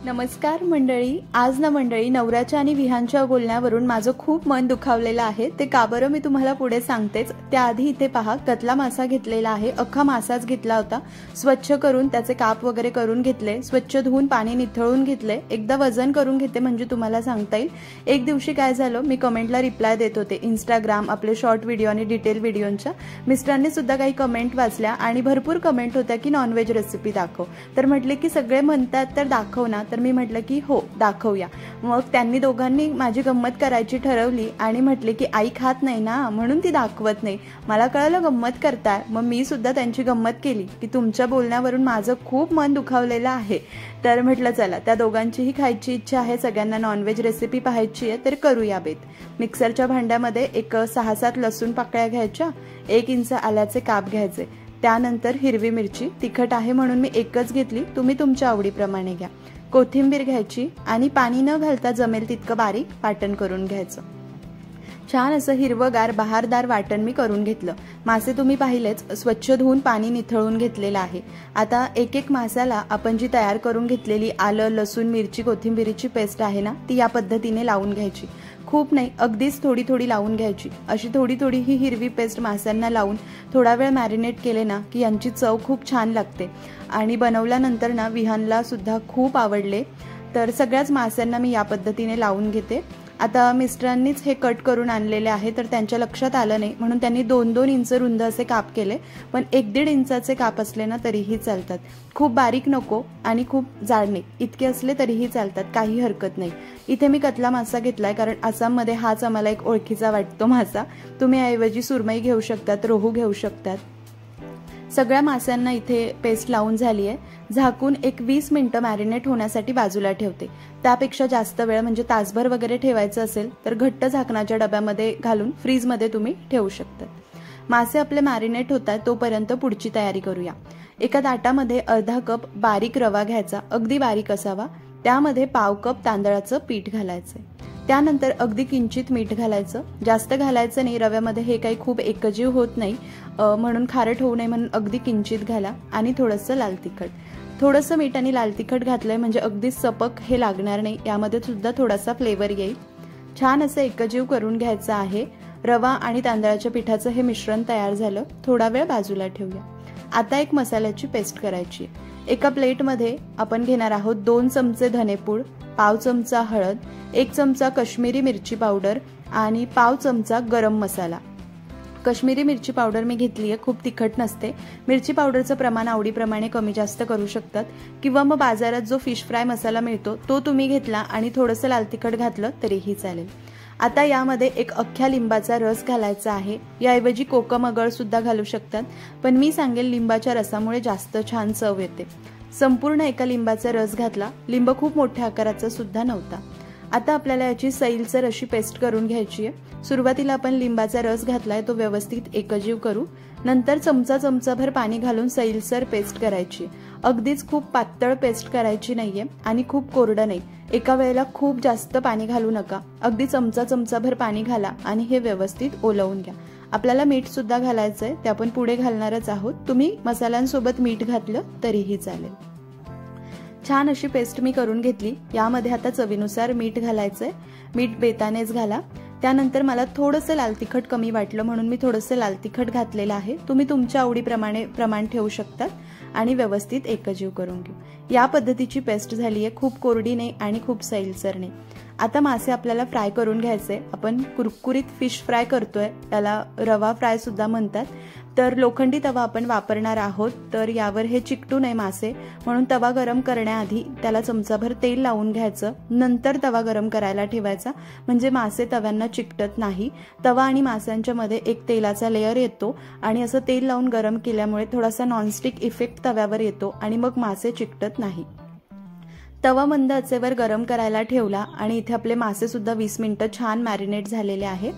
नमस्कार मंडळी। आज ना मंडळी, नवऱ्याच्या आणि विहानच्या बोलण्यावरून माझं खूप मन दुखावलेलं आहे। ते का बरं मी तुम्हाला पुढे सांगतेच। त्याआधी इथे पहा, कतला मासा घेतलेला आहे। अख्खा मासाच घेतला होता। स्वच्छ करून त्याचे काप वगैरे करून घेतले, स्वच्छ धुवून पाणी निथळून घेतले। एकदा वजन करून घेते म्हणजे तुम्हाला सांगता येईल। एक दिवशी काय झालं, मी कमेंटला रिप्लाय देत होते इंस्टाग्राम आपले शॉर्ट व्हिडिओ आणि डिटेल व्हिडिओंच्या। मिस्टरांनी सुद्धा काही कमेंट वाचल्या आणि भरपूर कमेंट होत्या की नॉनव्हेज रेसिपी दाखव। तर म्हटले की सगळे म्हणतात तर दाखव ना। तर मी म्हटलं की हो दाखवूया। मग त्यांनी दोघांनी माझी गंमत करायची ठरवली आणि म्हटले की आई खात नाही ना म्हणून ती दाखवत नाही। मला कळलं गंमत करताय, मग मी सुद्धा त्यांची गंमत केली की तुमच्या बोलण्यावरून माझं खूप मन दुखावलेलं आहे। तर म्हटलं चला, त्या दोघांचीही खायची इच्छा आहे, सगळ्यांना नॉनव्हेज रेसिपी पाहायची आहे, तर करूया बेत। मिक्सरच्या भांड्यामध्ये एक 6-7 लसूण पाकळ्या घ्यायच्या, 1 इंच आल्याचे काप घ्यायचे, त्यानंतर हिरवी मिरची, तिखट आहे म्हणून मी एकच घेतली, तुम्ही तुमच्या आवडीप्रमाणे घ्या। कोथिंबीर घ्यायची आणि पाणी न घालता जमेल तितकं बारीक वाटण करून घ्यायचं। छान असं हिरवगार बहारदार वाटण मी करून घेतलं। मासे तुम्ही पाहिलेच, स्वच्छ धुवून पाणी निथळून घेतलेलं आहे। आता एक एक मासाला आपण जी तयार करून घेतलेली आलं लसूण मिरची कोथिंबीरीची पेस्ट आहे ना, ती या पद्धतीने लावून घ्यायची। खूप नाही, अगदीच थोडी थोडी लावून घ्यायची। अशी थोडी थोडी ही हिरवी पेस्ट माशांना लावून थोडा वेळ मॅरिनेट केले ना की यांची चव खूप छान लागते आणि बनवल्यानंतर ना विहानला सुद्धा खूप आवडले। तर सगळ्याच माशांना मी या पद्धतीने लावून घेते। आता मिस्टरांनीच हे कट करून आणलेले आहे, तर त्यांच्या लक्षात आलं नाही म्हणून त्यांनी 2-2 इंच रुंद असे काप केले, पण 1-1.5 इंचाचे काप असले ना तरीही चालतात। खूप बारीक नको आणि खूप जाड नाही, इतके असले तरीही चालतात, काही हरकत नाही। इथे मी कतला मासा घेतलाय कारण आसाममध्ये हाच आम्हाला एक ओळखीचा वाटतो मासा। तुम्ही ऐवजी सुरमई घेऊ शकतात, रोहू घेऊ शकतात। सगळ्या माशांना इथे पेस्ट लावून झाली आहे। झाकून एक 20 मिनिटं मॅरिनेट होण्यासाठी बाजूला ठेवते। त्यापेक्षा जास्त वेळ म्हणजे तासभर वगैरे ठेवायचं असेल तर घट्ट झाकणाच्या डब्यामध्ये घालून फ्रीजमध्ये तुम्ही ठेवू शकता। मासे आपले मॅरिनेट होतात तोपर्यंत पुढची तयारी करूया। एका ताटामध्ये अर्धा कप बारीक रवा घ्यायचा, अगदी बारीक असावा। त्यामध्ये पाव कप तांदळाचं पीठ घालायचं। त्यानंतर अगदी किंचित मीठ घालायचं, जास्त घालायचं नाही, रव्यामध्ये हे काही खूप एकजीव होत नाही म्हणून खारट होऊ नये म्हणून अगदी किंचित घाला। आणि थोडंसं लाल तिखट, थोडंसं मीठ आणि लाल तिखट घातलंय म्हणजे अगदी सपक हे लागणार नाही, यामध्ये सुद्धा थोडासा फ्लेवर येईल। छान असं एकजीव करून घ्यायचं आहे। रवा आणि तांदळाच्या पिठाचं हे मिश्रण तयार झालं, थोडा वेळ बाजूला ठेवूया। आता एक मसाल्याची पेस्ट करायची। एका प्लेटमध्ये आपण घेणार आहोत 2 चमचे धनेपूड, पाव चमचा हळद, 1 चमचा काश्मीरी मिरची पावडर आणि पाव चमचा गरम मसाला। काश्मीरी मिरची पावडर मी घेतली आहे, खूप तिखट नसते। मिरची पावडरचं प्रमाण आवडीप्रमाणे कमी जास्त करू शकतात किंवा मग बाजारात जो फिश फ्राय मसाला मिळतो तो तुम्ही घेतला आणि थोडंसं लाल तिखट घातलं तरीही चालेल। आता यामध्ये एक अख्ख्या लिंबाचा रस घालायचा आहे, याऐवजी कोकम अगळ सुद्धा घालू शकतात, पण मी सांगेल लिंबाच्या रसामुळे जास्त छान चव येते। संपूर्ण एका लिंबाचा रस घातला, लिंब खूप मोठ्या आकाराचा सुद्धा नव्हता। आता आपल्याला याची सैलसर अशी पेस्ट करून घ्यायची आहे। सुरुवातीला आपण लिंबाचा रस घातलाय तो व्यवस्थित एकजीव करू, नंतर चमचाभर पाणी घालून सैलसर पेस्ट करायची। अगदीच खूप पातळ पेस्ट करायची नाहीये आणि खूप कोरडं नाही। एका वेळेला खूप जास्त पाणी घालू नका, अगदी चमचाभर पाणी घाला आणि हे व्यवस्थित ओलवून घ्या। आपल्याला मीठ सुद्धा घालायचंय, ते आपण पुढे घालणारच आहोत। तुम्ही मसाल्यांसोबत मीठ घातलं तरीही चालेल। छान अशी पेस्ट मी करून घेतली। यामध्ये आता चवीनुसार मीठ घालायचंय, मीठ बेतानेच घाला। त्यानंतर मला थोडंसं लाल तिखट कमी वाटलं म्हणून मी थोडंसं लाल तिखट घातलेलं आहे, तुम्ही तुमच्या आवडीप्रमाणे प्रमाण ठेवू शकतात आणि व्यवस्थित एकजीव करून घेऊ। या पद्धतीची पेस्ट झाली आहे, खूप कोरडी नाही आणि खूप सैलसर नाही। आता मासे आपल्याला फ्राय करून घ्यायचे। आपण कुरकुरीत फिश फ्राय करतोय, त्याला रवा फ्राय सुद्धा म्हणतात। तर लोखंडी तवा आपण वापरणार आहोत, तर यावर हे चिकटू नये मासे म्हणून तवा गरम करण्याआधी त्याला चमचाभर तेल लावून घ्यायचं, नंतर तवा गरम करायला ठेवायचा, म्हणजे मासे तव्यांना चिकटत नाही। तवा आणि माशांच्या मध्ये एक तेलाचा लेयर येतो आणि असं तेल लावून गरम केल्यामुळे थोडासा नॉनस्टिक इफेक्ट तव्यावर येतो आणि मग मासे चिकटत नाही। तवा मंद आचेवर गरम करायला ठेवला आणि इथे आपले मासे सुद्धा 20 मिनिटं छान मॅरिनेट झालेले आहे।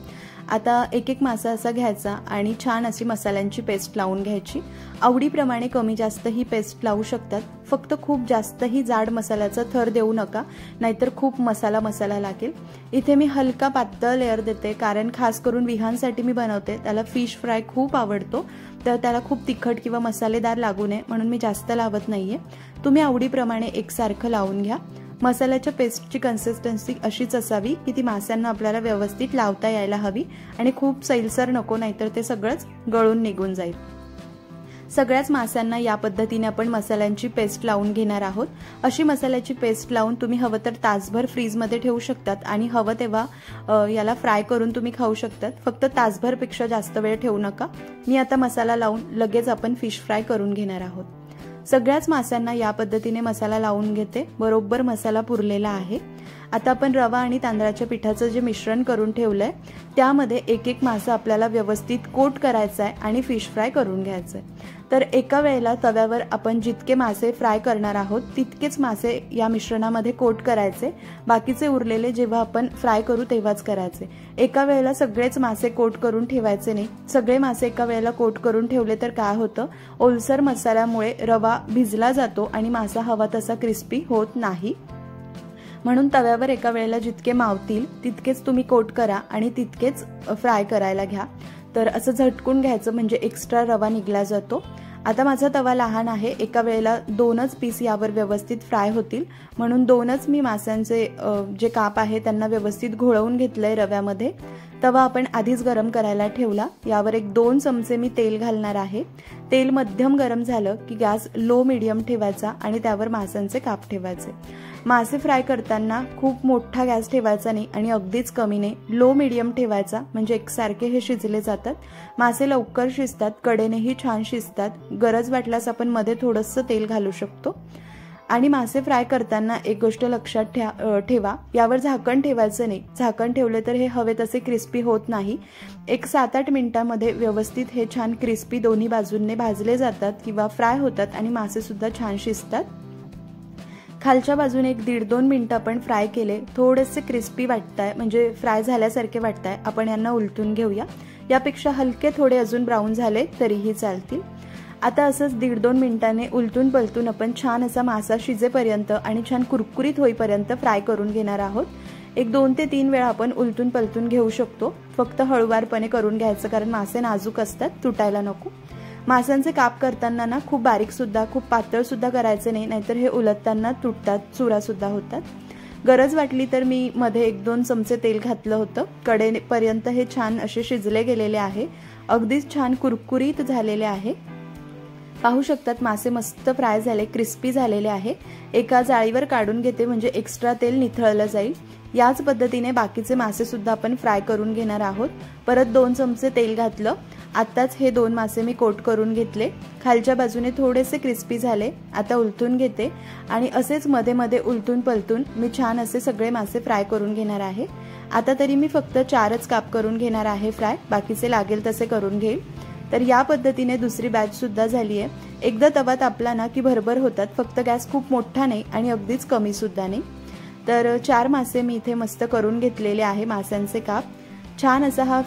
आता एक एक मासा असा घ्यायचा आणि छान अशी मसाल्यांची पेस्ट लावून घ्यायची। आवडीप्रमाणे कमी जास्त ही पेस्ट लावू शकतात, फक्त खूप जास्तही जाड मसाल्याचा थर देऊ नका, नाहीतर खूप मसाला लागेल। इथे मी हलका पातळ लेयर देते कारण खास करून विहानसाठी मी बनवते, त्याला फिश फ्राय खूप आवडतो, तर त्याला खूप तिखट किंवा मसालेदार लागू नये म्हणून मी जास्त लावत नाहीये। तुम्ही आवडीप्रमाणे एकसारखं लावून घ्या। मसाल्याच्या पेस्टची कन्सिस्टन्सी अशीच असावी की ती मास्यांना आपल्याला व्यवस्थित लावता यायला हवी आणि खूप सैलसर नको, नाहीतर ते सगळंच गळून निघून जाईल। सगळ्याच मास्यांना या पद्धतीने आपण मसाल्यांची पेस्ट लावून घेणार आहोत। अशी मसाल्याची पेस्ट लावून तुम्ही हवं तर तासभर फ्रीजमध्ये ठेवू शकतात आणि हवं तेव्हा याला फ्राय करून तुम्ही खाऊ शकतात। फक्त तासभर पेक्षा जास्त वेळ ठेवू नका। मी आता मसाला लावून लगेच आपण फिश फ्राय करून घेणार आहोत। सगळ्याच मास्यांना या पद्धतीने मसाला लावून घेते। बरोबर मसाला पुरलेला आहे। आता आपण रवा आणि तांदळाच्या पिठाचं जे मिश्रण करून ठेवलंय त्यामध्ये एक एक मासा आपल्याला व्यवस्थित कोट करायचा आहे आणि फिश फ्राय करून घ्यायचं आहे। तर एका वेळेला तव्यावर आपण जितके मासे फ्राय करणार आहोत तितकेच मासे या मिश्रणामध्ये कोट करायचे। बाकीचे उरलेले जेव्हा आपण फ्राय करू तेव्हाच करायचे। एका वेळेला सगळेच मासे कोट करून ठेवायचे नाही। सगळे मासे एका वेळेला कोट करून ठेवले तर काय होतं, ओलसर मसाल्यामुळे रवा भिजला जातो आणि मासा हवा तसा क्रिस्पी होत नाही। म्हणून तव्यावर एका वेळेला जितके मावतील तितकेच तुम्ही कोट करा आणि तितकेच फ्राय करायला घ्या। तर असं झटकून घ्यायचं म्हणजे एक्स्ट्रा रवा निघला जातो। आता माझा तवा लहान आहे, एका वेळेला 2च पीस यावर व्यवस्थित फ्राय होतील म्हणून 2च मी मास्यांचे जे काप आहे त्यांना व्यवस्थित घोळवून घेतलंय रव्यामध्ये। तवा आपण आधीच गरम करायला ठेवला। यावर एक 2 चमचे मी तेल घालणार आहे। तेल मध्यम गरम झालं की गॅस लो मीडियम ठेवायचा आणि त्यावर मास्यांचे काप ठेवायचे। मासे फ्राय करताना खूप मोठा गॅस ठेवायचा नाही आणि अगदीच कमी नाही, लो मीडियम ठेवायचा म्हणजे एकसारखे हे शिजले जातात। मासे लवकर शिजतात, कडेनेही छान शिजतात। गरज वाटल्यास आपण मध्ये थोडंसं तेल घालू शकतो। आणि मासे फ्राय करताना एक गोष्ट लक्षात ठेवा, यावर झाकण ठेवायचं नाही। झाकण ठेवले तर हे हवे तसे क्रिस्पी होत नाही। एक 7-8 मिनिटांमध्ये व्यवस्थित हे छान क्रिस्पी दोन्ही बाजूंनी भाजले जातात किंवा फ्राय होतात आणि मासे सुद्धा छान शिजतात। खालच्या बाजूने एक 1.5-2 मिनिटं आपण फ्राय केले, थोडेसे क्रिस्पी वाटताय म्हणजे फ्राय झाल्यासारखे वाटताय। आपण यांना उलटून घेऊया। यापेक्षा हलके थोडे अजून ब्राऊन झाले तरीही चालतील। आता असंच 1.5-2 मिनिटांनी उलटून पलटून आपण छान असा मासा शिजेपर्यंत आणि छान कुरकुरीत होईपर्यंत फ्राय करून घेणार आहोत। एक 2 ते 3 वेळा आपण उलटून पलटून घेऊ शकतो। फक्त हळूवारपणे करून घ्यायचं कारण मासे नाजूक असतात, तुटायला नको। माशांचे काप करताना ना खूप बारीक सुद्धा खूप पातळ सुद्धा करायचे नाही, नाहीतर हे उलटताना तुटतात, चुरा सुद्धा होतात। गरज वाटली तर मी मध्ये 1-2 चमचे तेल घातलं होतं। कडेपर्यंत हे छान असे शिजले गेलेले आहे, अगदीच छान कुरकुरीत झालेले आहे। पाहू शकतात मासे मस्त फ्राय झाले, क्रिस्पी झालेले आहे। एका जाळीवर काढून घेते म्हणजे एक्स्ट्रा तेल निथळलं जाईल। याच पद्धतीने बाकीचे मासे सुद्धा आपण फ्राय करून घेणार आहोत। परत 2 चमचे तेल घातलं। आताच हे 2 मासे मी कोट करून घेतले। खालच्या बाजूने थोडेसे क्रिस्पी झाले। आता उलटून घेते आणि असेच मध्ये मध्ये उलटून पलटून मी छान असे सगळे मासे फ्राय करून घेणार आहे। आता तरी मी फक्त 4च काप करून घेणार आहे फ्राय, बाकीचे लागेल तसे करून घेईल। तर या पद्धतीने दुसरी बॅच सुद्धा झाली आहे। एकदा तवा तापला ना की भरभर होतात, फक्त गॅस खूप मोठा नाही आणि अगदीच कमी सुद्धा नाही। तर 4 मासे मी इथे मस्त करून घेतलेले आहे माशांचे काप। छान असा हा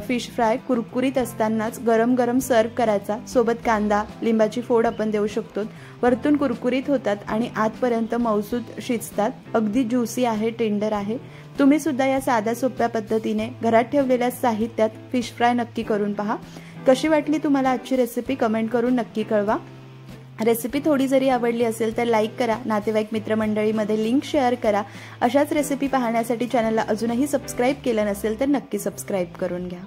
फिश फ्राय कुरकुरीत असतानाच गरम गरम सर्व करायचा। सोबत कांदा, लिंबाची फोड आपण देऊ शकतो। वरतून कुरकुरीत होतात आणि आतपर्यंत मऊसूत शिजतात। अगदी ज्युसी आहे, टेंडर आहे। तुम्ही सुद्धा या साध्या सोप्या पद्धतीने घरात ठेवलेल्या साहित्यात फिश फ्राय नक्की करून पहा। कशी वाटली तुम्हाला आजची रेसिपी कमेंट करून नक्की कळवा। रेसिपी थोडी जरी आवडली असेल तर लाईक करा, नातेवाईक मित्रमंडळीमध्ये लिंक शेअर करा। अशाच रेसिपी पाहण्यासाठी चॅनलला अजूनही सबस्क्राईब केलं नसेल तर नक्की सबस्क्राईब करून घ्या।